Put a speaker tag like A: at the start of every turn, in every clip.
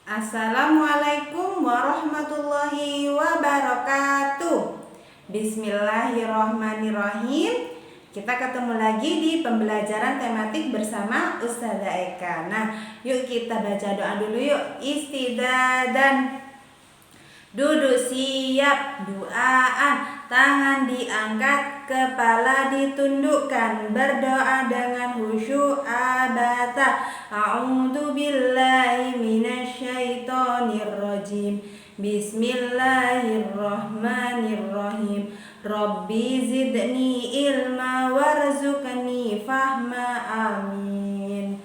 A: Assalamualaikum warahmatullahi wabarakatuh. Bismillahirrohmanirrohim. Kita ketemu lagi di pembelajaran tematik bersama Ustazah Eka. Nah, yuk kita baca doa dulu yuk. Istidadan. Duduk siap, duaan, tangan diangkat, kepala ditundukkan, berdoa dengan khusyuk abata. A'udzu billahi minasyaitonir rajim. Bismillahirrahmanirrahim. Rabbi zidni ilma warzuqni fahma, amin.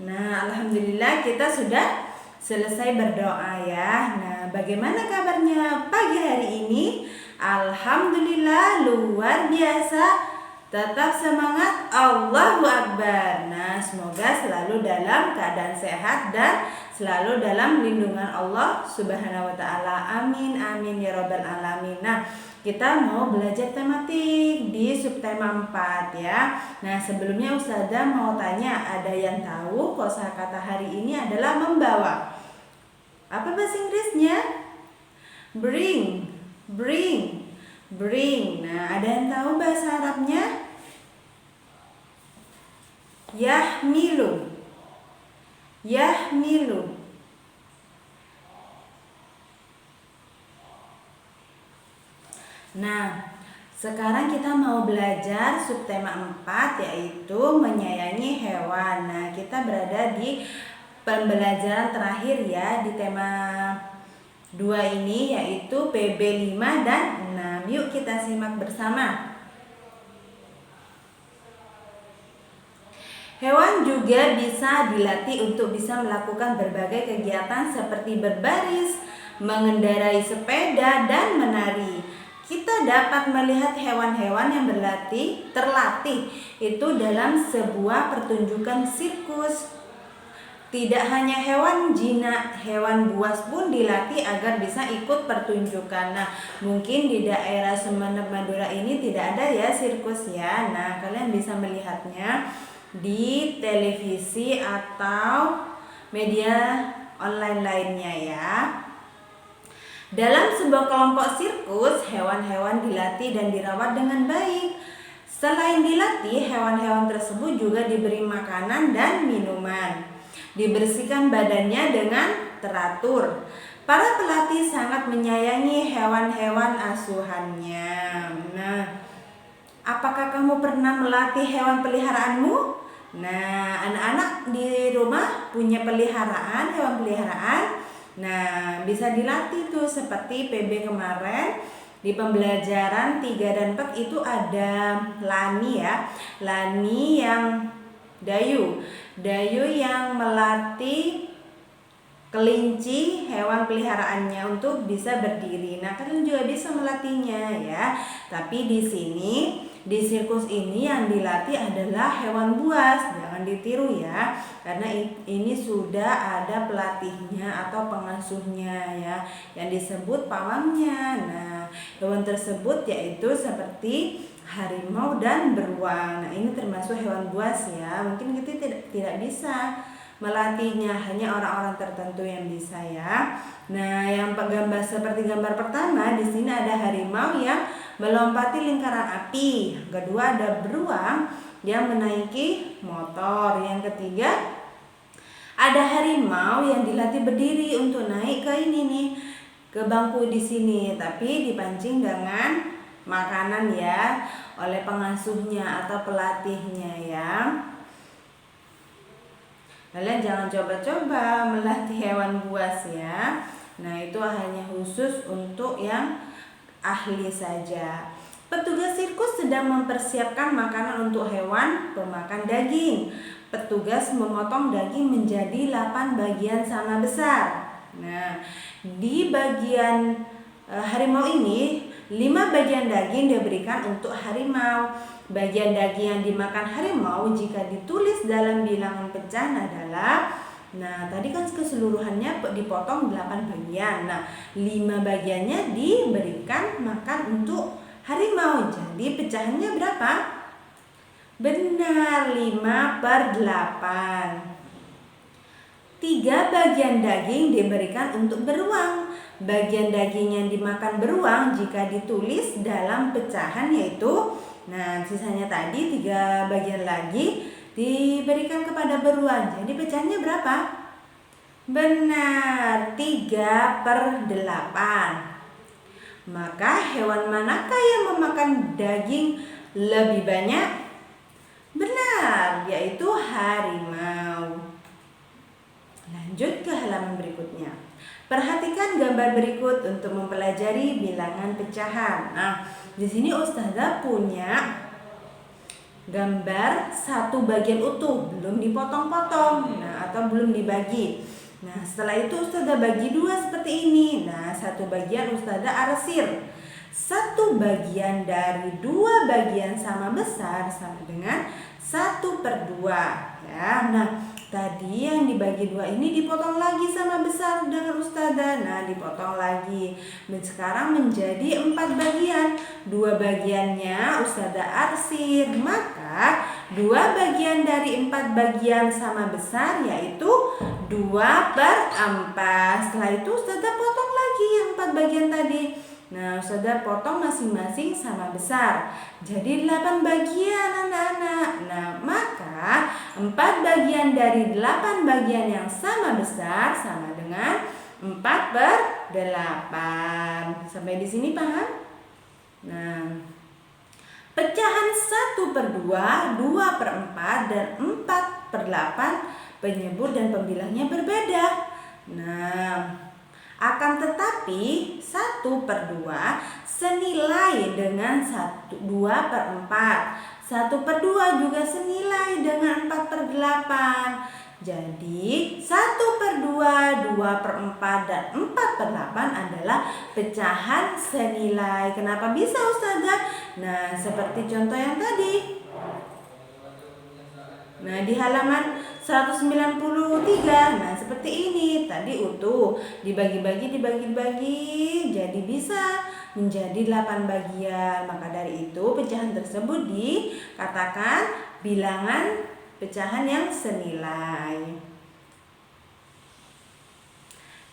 A: Nah, alhamdulillah kita sudah selesai berdoa ya. Nah, bagaimana kabarnya pagi hari ini? Alhamdulillah luar biasa. Tetap semangat, Allahu Akbar. Nah, semoga selalu dalam keadaan sehat dan selalu dalam lindungan Allah Subhanahu wa taala. Amin amin ya rabbal alamin. Nah, kita mau belajar tematik di subtema 4 ya. Nah, sebelumnya Ustazah mau tanya, ada yang tahu kosakata hari ini adalah membawa? Apa bahasa Inggrisnya? Bring, bring, bring. Nah, ada yang tahu bahasa Arabnya? Yahmilu, yahmilu. Nah, sekarang kita mau belajar subtema 4 yaitu menyayangi hewan. Nah, kita berada di pembelajaran terakhir ya di tema 2 ini yaitu PB 5 dan 6. Yuk kita simak bersama. Hewan juga bisa dilatih untuk bisa melakukan berbagai kegiatan seperti berbaris, mengendarai sepeda, dan menari. Kita dapat melihat hewan-hewan yang terlatih itu dalam sebuah pertunjukan sirkus. Tidak hanya hewan jinak, hewan buas pun dilatih agar bisa ikut pertunjukan. Nah, mungkin di daerah Sumeneb Madura ini tidak ada ya sirkus ya. Nah, kalian bisa melihatnya di televisi atau media online lainnya ya. Dalam sebuah kelompok sirkus, hewan-hewan dilatih dan dirawat dengan baik. Selain dilatih, hewan-hewan tersebut juga diberi makanan dan minuman. Dibersihkan badannya dengan teratur. Para pelatih sangat menyayangi hewan-hewan asuhannya. Nah, apakah kamu pernah melatih hewan peliharaanmu? Nah, anak-anak di rumah punya hewan peliharaan. Nah, bisa dilatih tuh seperti PB kemarin di pembelajaran 3 dan 4 itu ada Lani ya. Lani yang Dayu yang melatih kelinci hewan peliharaannya untuk bisa berdiri. Nah, kalian juga bisa melatihnya ya. Tapi di sini di sirkus ini yang dilatih adalah hewan buas. Jangan ditiru ya. Karena ini sudah ada pelatihnya atau pengasuhnya ya, yang disebut pawangnya. Nah, hewan tersebut yaitu seperti harimau dan beruang. Nah, ini termasuk hewan buas ya. Mungkin kita tidak bisa melatihnya, hanya orang-orang tertentu yang bisa ya. Nah, yang seperti gambar pertama di sini ada harimau yang melompati lingkaran api. Yang kedua ada beruang yang menaiki motor. Yang ketiga ada harimau yang dilatih berdiri untuk naik ke ini nih, ke bangku di sini, tapi dipancing dengan makanan ya oleh pengasuhnya atau pelatihnya ya. Kalian jangan coba-coba melatih hewan buas ya. Nah, itu hanya khusus untuk yang ahli saja. Petugas sirkus sedang mempersiapkan makanan untuk hewan pemakan daging. Petugas memotong daging menjadi 8 bagian sama besar. Nah, di bagian harimau ini 5 bagian daging diberikan untuk harimau. Bagian daging yang dimakan harimau jika ditulis dalam bilangan pecahan adalah, nah tadi kan keseluruhannya dipotong 8 bagian. Nah, 5 bagiannya diberikan makan untuk harimau. Jadi pecahannya berapa? Benar, 5/8. 3 bagian daging diberikan untuk beruang. Bagian daging yang dimakan beruang jika ditulis dalam pecahan yaitu, nah sisanya tadi 3 bagian lagi diberikan kepada beruang. Jadi pecahannya berapa? Benar, 3/8. Maka hewan manakah yang memakan daging lebih banyak? Benar, yaitu harimau. Lanjut ke halaman berikutnya. Perhatikan gambar berikut untuk mempelajari bilangan pecahan. Nah, di sini Ustazah punya gambar 1 bagian utuh, belum dipotong-potong, atau belum dibagi. Nah, setelah itu Ustazah bagi 2 seperti ini. Nah, 1 bagian Ustazah arsir. 1 bagian dari 2 bagian sama besar sama dengan 1/2 ya. Nah, tadi yang dibagi 2 ini dipotong lagi sama besar dengan Ustazah. Nah, dipotong lagi. Dan sekarang menjadi 4 bagian. 2 bagiannya Ustazah arsir. Maka 2 bagian dari 4 bagian sama besar yaitu 2/4. Setelah itu Ustazah potong lagi yang 4 bagian tadi. Nah, Ustazah potong masing-masing sama besar. Jadi 8 bagian anak-anak. Nah, maka 4 bagian dari 8 bagian yang sama besar sama dengan 4/8. Sampai di sini paham? Nah, pecahan 1/2, 2/4, dan 4/8 penyebut dan pembilangnya berbeda. Nah, akan tetapi 1/2 senilai dengan 2/4. 1/2 juga senilai dengan 4/8. Jadi 1/2, 2/4, dan 4/8 adalah pecahan senilai. Kenapa bisa Ustazah? Nah, seperti contoh yang tadi. Nah, di halaman 193. Nah, seperti ini. Tadi utuh, dibagi-bagi, jadi bisa menjadi 8 bagian. Maka dari itu pecahan tersebut dikatakan bilangan pecahan yang senilai.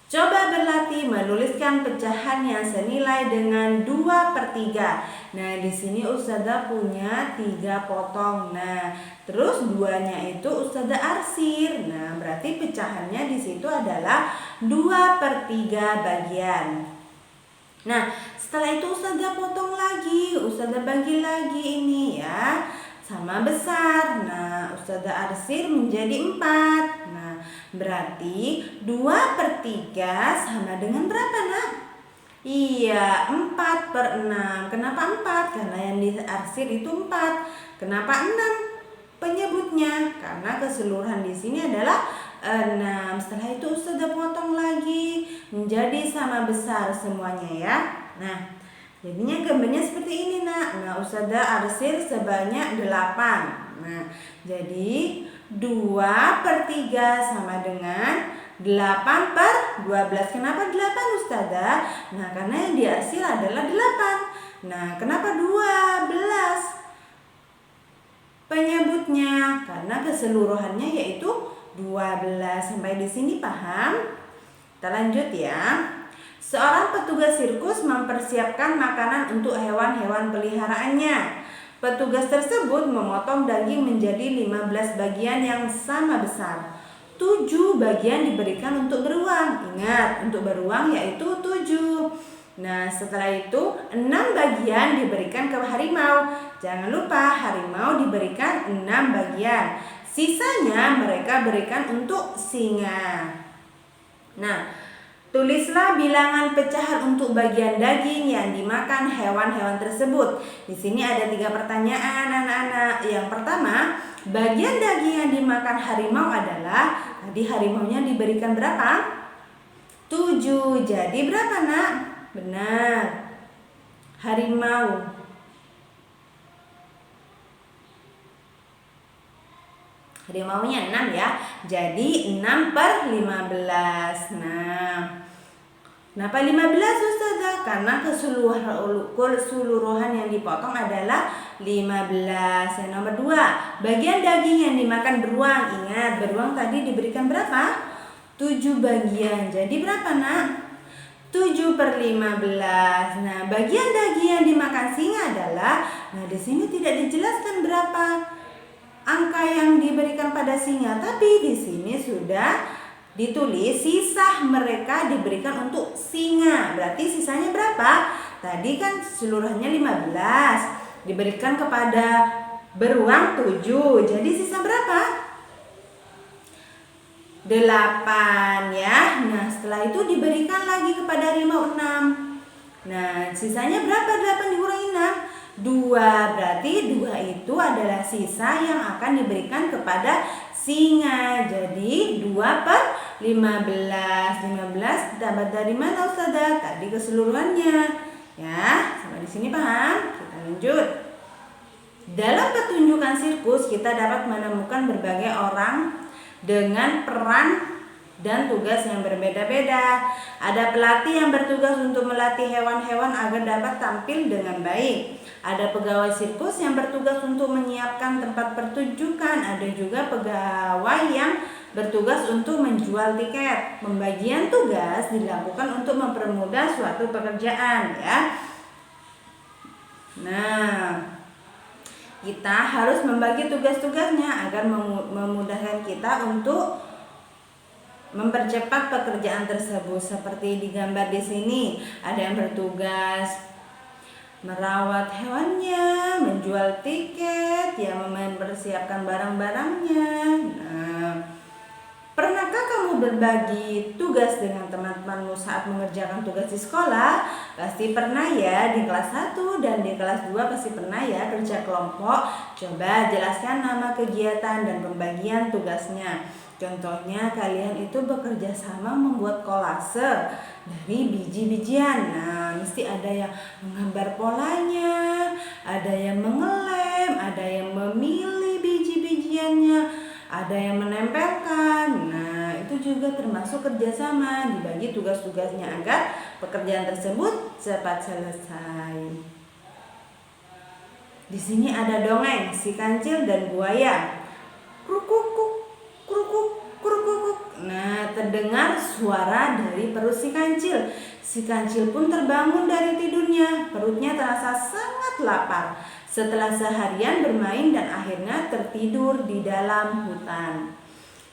A: Coba berlatih menuliskan pecahan yang senilai dengan 2/3. Nah, di sini Ustazah punya 3 potong. Nah, terus 2-nya itu Ustazah arsir. Nah, berarti pecahannya di situ adalah 2/3 bagian. Nah, setelah itu Ustazah potong lagi, Ustazah bagi lagi ini ya, sama besar. Nah, Ustazah arsir menjadi 4. Nah, berarti 2/3 sama dengan berapa, Nak? Iya, 4/6. Kenapa 4? Karena yang diarsir itu 4. Kenapa 6 penyebutnya? Karena keseluruhan di sini adalah 6. Setelah itu Ustazah potong lagi menjadi sama besar semuanya ya. Nah, jadinya gambarnya seperti ini, Nak. Nah, Ustazah arsir sebanyak 8. Nah, jadi 2/3 sama dengan 8/12. Kenapa 8 Ustazah? Nah, karena yang diarsir adalah 8. Nah, kenapa 12 penyebutnya? Karena keseluruhannya yaitu 12. Sampai di sini paham? Kita lanjut ya. Seorang petugas sirkus mempersiapkan makanan untuk hewan-hewan peliharaannya. Petugas tersebut memotong daging menjadi 15 bagian yang sama besar. 7 bagian diberikan untuk beruang. Ingat, untuk beruang yaitu 7. Nah, setelah itu 6 bagian diberikan ke harimau. Jangan lupa harimau diberikan 6 bagian. Sisanya mereka berikan untuk singa. Nah, tulislah bilangan pecahan untuk bagian daging yang dimakan hewan-hewan tersebut. Di sini ada 3 pertanyaan anak-anak. Yang pertama, bagian daging yang dimakan harimau adalah, tadi harimaunya diberikan berapa? 7. Jadi berapa, Nak? Benar. Harimau. Harimaunya 6 ya. Jadi 6/15. Nah, kenapa 15 Ustazah? Karena keseluruhan yang dipotong adalah 15. Yang nomor 2, bagian daging yang dimakan beruang. Ingat, beruang tadi diberikan berapa? 7 bagian. Jadi berapa, Nak? 7/15. Nah, bagian daging yang dimakan singa adalah, nah di sini tidak dijelaskan berapa angka yang diberikan pada singa, tapi di sini sudah ditulis sisa mereka diberikan untuk singa. Berarti sisanya berapa? Tadi kan seluruhnya 15, diberikan kepada beruang 7. Jadi sisa berapa? 8 ya. Nah, setelah itu diberikan lagi kepada harimau 6. Nah, sisanya berapa? 8 dikurangi 6? 2. Berarti 2 itu adalah sisa yang akan diberikan kepada singa. Jadi 2/15. 15 dapat dari mana, Ustazah? Tadi keseluruhannya. Ya, sampai di sini paham? Kita lanjut. Dalam pertunjukan sirkus kita dapat menemukan berbagai orang dengan peran dan tugas yang berbeda-beda. Ada pelatih yang bertugas untuk melatih hewan-hewan agar dapat tampil dengan baik. Ada pegawai sirkus yang bertugas untuk menyiapkan tempat pertunjukan. Ada juga pegawai yang bertugas untuk menjual tiket. Pembagian tugas dilakukan untuk mempermudah suatu pekerjaan, ya. Nah, kita harus membagi tugas-tugasnya agar memudahkan kita untuk mempercepat pekerjaan tersebut. Seperti digambar di sini, ada yang bertugas merawat hewannya, menjual tiket, ya, mempersiapkan barang-barangnya. Nah, pernahkah kamu berbagi tugas dengan teman-temanmu saat mengerjakan tugas di sekolah? Pasti pernah ya, di kelas 1 dan di kelas 2 pasti pernah ya kerja kelompok. Coba jelaskan nama kegiatan dan pembagian tugasnya. Contohnya kalian itu bekerja sama membuat kolase dari biji-bijian. Nah, mesti ada yang menggambar polanya, ada yang mengelem, ada yang memilih biji-bijiannya, ada yang menempelkan. Nah, itu juga termasuk kerjasama, dibagi tugas-tugasnya agar pekerjaan tersebut cepat selesai. Di sini ada dongeng si kancil dan buaya. Krukuk, krukuk, krukuk. Nah, terdengar suara dari perut si kancil. Si kancil pun terbangun dari tidurnya. Perutnya terasa sangat lapar setelah seharian bermain dan akhirnya tertidur di dalam hutan.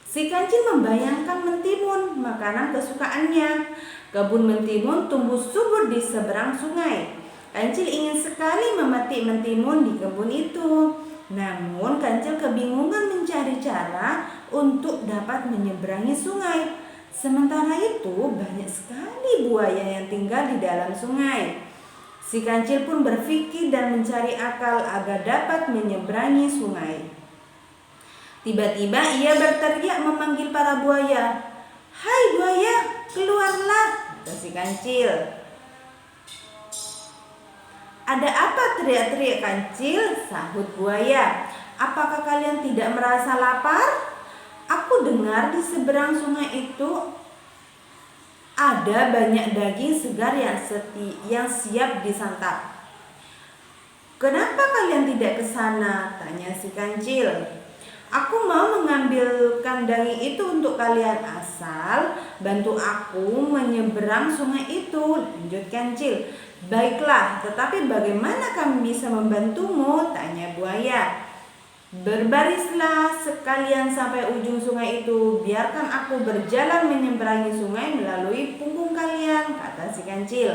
A: Si kancil membayangkan mentimun, makanan kesukaannya. Kebun mentimun tumbuh subur di seberang sungai. Kancil ingin sekali memetik mentimun di kebun itu. Namun kancil kebingungan mencari cara untuk dapat menyeberangi sungai. Sementara itu banyak sekali buaya yang tinggal di dalam sungai. Si kancil pun berpikir dan mencari akal agar dapat menyeberangi sungai. Tiba-tiba ia berteriak memanggil para buaya. "Hai buaya, keluarlah," kata si kancil. "Ada apa?" teriak-teriak kancil, sahut buaya. "Apakah kalian tidak merasa lapar? Aku dengar di seberang sungai itu ada banyak daging segar yang siap disantap. Kenapa kalian tidak ke sana?" tanya si kancil. "Aku mau mengambilkan daging itu untuk kalian, asal bantu aku menyeberang sungai itu," lanjut kancil. "Baiklah, tetapi bagaimana kami bisa membantumu?" tanya buaya. "Berbarislah sekalian sampai ujung sungai itu. Biarkan aku berjalan menyeberangi sungai melalui punggung kalian," kata si kancil.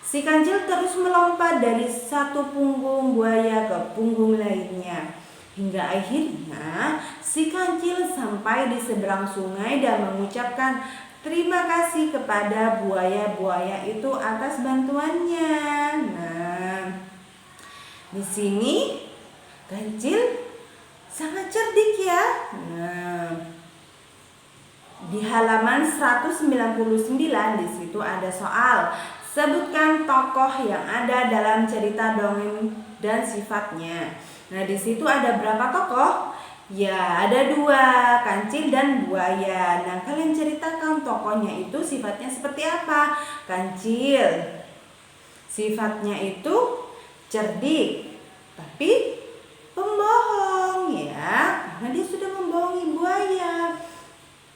A: Si kancil terus melompat dari satu punggung buaya ke punggung lainnya. Hingga akhirnya si kancil sampai di seberang sungai dan mengucapkan terima kasih kepada buaya-buaya itu atas bantuannya. Nah, di sini kancil sangat cerdik ya. Nah, di halaman 199 di situ ada soal. Sebutkan tokoh yang ada dalam cerita dongeng dan sifatnya. Nah, di situ ada berapa tokoh? Ya, ada 2, kancil dan buaya. Nah, kalian ceritakan tokohnya itu sifatnya seperti apa? Kancil sifatnya itu cerdik, tapi pembohong ya, karena dia sudah membohongi buaya.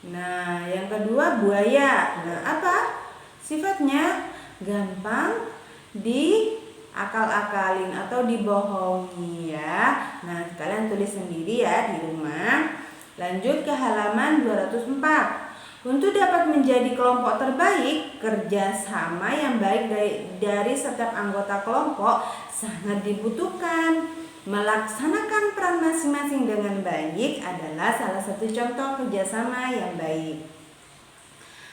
A: Nah, yang kedua buaya. Nah, apa sifatnya? Gampang diakal-akalin atau dibohongi ya. Nah, kalian tulis sendiri ya di rumah. Lanjut ke halaman 204. Untuk dapat menjadi kelompok terbaik, kerjasama yang baik dari setiap anggota kelompok sangat dibutuhkan. Melaksanakan peran masing-masing dengan baik adalah salah satu contoh kerjasama yang baik.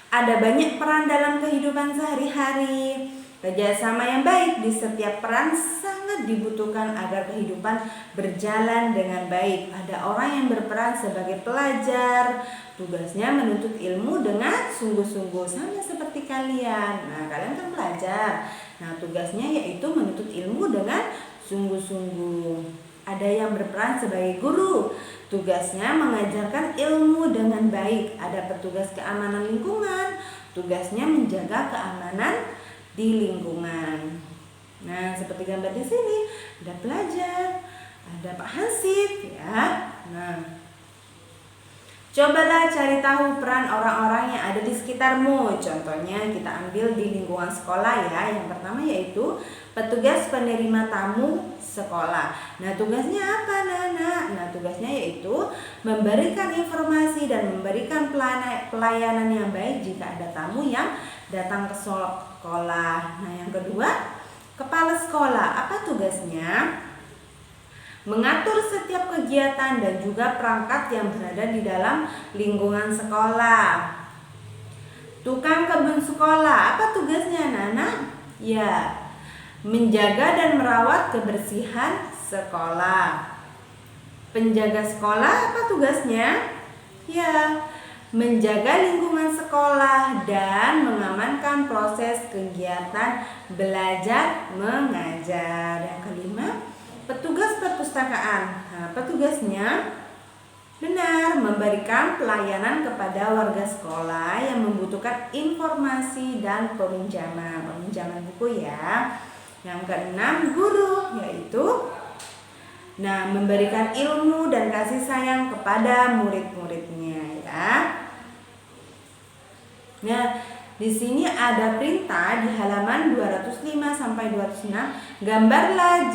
A: Ada banyak peran dalam kehidupan sehari-hari. Kerjasama yang baik di setiap peran sangat dibutuhkan agar kehidupan berjalan dengan baik. Ada orang yang berperan sebagai pelajar, tugasnya menuntut ilmu dengan sungguh-sungguh, sama seperti kalian. Nah, kalian kan pelajar. Nah, tugasnya yaitu menuntut ilmu dengan sungguh-sungguh. Ada yang berperan sebagai guru, tugasnya mengajarkan ilmu dengan baik. Ada petugas keamanan lingkungan, tugasnya menjaga keamanan di lingkungan. Nah, seperti gambar di sini, ada pelajar, ada Pak Hansip ya. Nah, cobalah cari tahu peran orang-orang yang ada di sekitarmu. Contohnya kita ambil di lingkungan sekolah ya. Yang pertama yaitu petugas penerima tamu sekolah. Nah, tugasnya apa, Nana? Nah, tugasnya yaitu memberikan informasi dan memberikan pelayanan yang baik jika ada tamu yang datang ke sekolah. Nah, yang kedua, kepala sekolah. Apa tugasnya? Mengatur setiap kegiatan dan juga perangkat yang berada di dalam lingkungan sekolah. Tukang kebun sekolah. Apa tugasnya, Nana? Ya, menjaga dan merawat kebersihan sekolah. Penjaga sekolah. Apa tugasnya? Ya, menjaga lingkungan sekolah dan mengamankan proses kegiatan belajar mengajar. Yang kelima, petugas perpustakaan. Nah, petugasnya benar memberikan pelayanan kepada warga sekolah yang membutuhkan informasi dan peminjaman buku ya. Yang keenam, guru, yaitu memberikan ilmu dan kasih sayang kepada murid-muridnya ya. Nah, di sini ada perintah di halaman 205 sampai 206. Gambarkan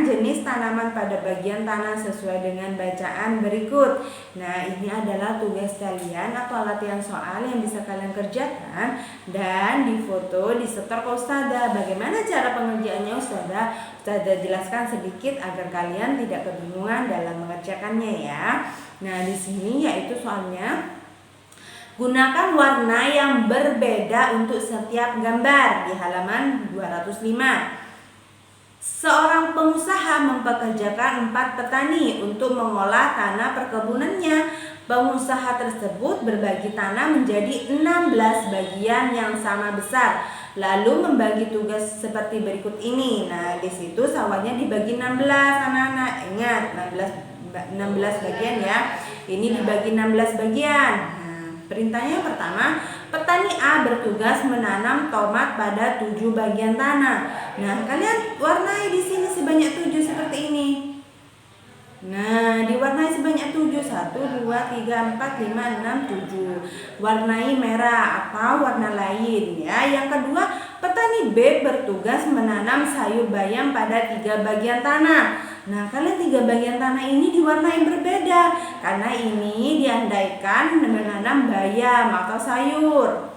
A: jenis tanaman pada bagian tanah sesuai dengan bacaan berikut. Nah, ini adalah tugas kalian atau latihan soal yang bisa kalian kerjakan dan difoto, disetor ke Ustazah. Bagaimana cara pengerjaannya Ustazah? Ustazah jelaskan sedikit agar kalian tidak kebingungan dalam mengerjakannya ya. Nah, di sini yaitu soalnya gunakan warna yang berbeda untuk setiap gambar di halaman 205. Seorang pengusaha mempekerjakan 4 petani untuk mengolah tanah perkebunannya. Pengusaha tersebut berbagi tanah menjadi 16 bagian yang sama besar, lalu membagi tugas seperti berikut ini. Nah, di situ sawahnya dibagi 16 anak-anak. Ingat, 16 bagian ya. Ini dibagi 16 bagian. Perintahnya pertama, petani A bertugas menanam tomat pada 7 bagian tanah. Nah, kalian warnai di sini sebanyak 7 seperti ini. Nah, diwarnai sebanyak 7. 1, 2, 3, 4, 5, 6, 7. Warnai merah atau warna lain ya. Yang kedua, petani B bertugas menanam sayur bayam pada 3 bagian tanah. Nah, kalian 3 bagian tanah ini diwarnai berbeda karena ini diandaikan menanam bayam atau sayur.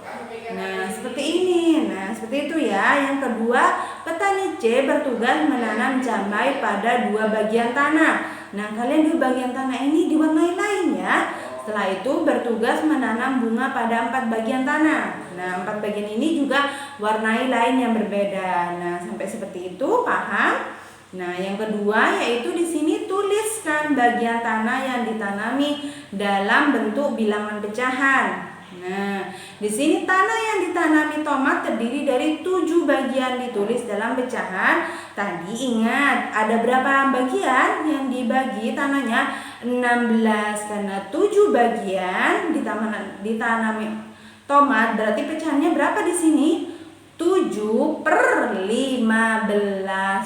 A: Nah, seperti ini. Nah, seperti itu ya. Yang kedua, petani C bertugas menanam jambai pada 2 bagian tanah. Nah, kalian 2 bagian tanah ini diwarnai lain ya. Setelah itu bertugas menanam bunga pada 4 bagian tanah. Nah, 4 bagian ini juga warnai lain yang berbeda. Nah, sampai seperti itu, paham? Nah, yang kedua yaitu di sini tuliskan bagian tanah yang ditanami dalam bentuk bilangan pecahan. Nah, di sini tanah yang ditanami tomat terdiri dari 7 bagian, ditulis dalam pecahan. Tadi ingat ada berapa bagian yang dibagi tanahnya? 16 karena 7 bagian ditanami tomat, berarti pecahannya berapa di sini? 7/15,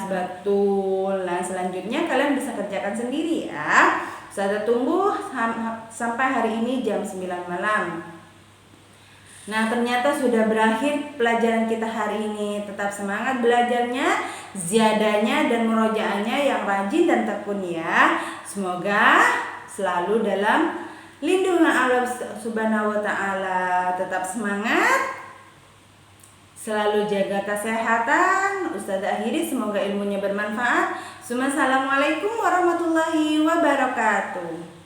A: betul. Nah, selanjutnya kalian bisa kerjakan sendiri ya. Ustazah tunggu sampai hari ini jam 9 malam. Nah, ternyata sudah berakhir pelajaran kita hari ini. Tetap semangat belajarnya, ziadahnya dan murojaahnya yang rajin dan tekun ya. Semoga selalu dalam lindungan Allah Subhanahu wa taala. Tetap semangat. Selalu jaga kesehatan. Ustazah akhiri, semoga ilmunya bermanfaat. Assalamualaikum warahmatullahi wabarakatuh.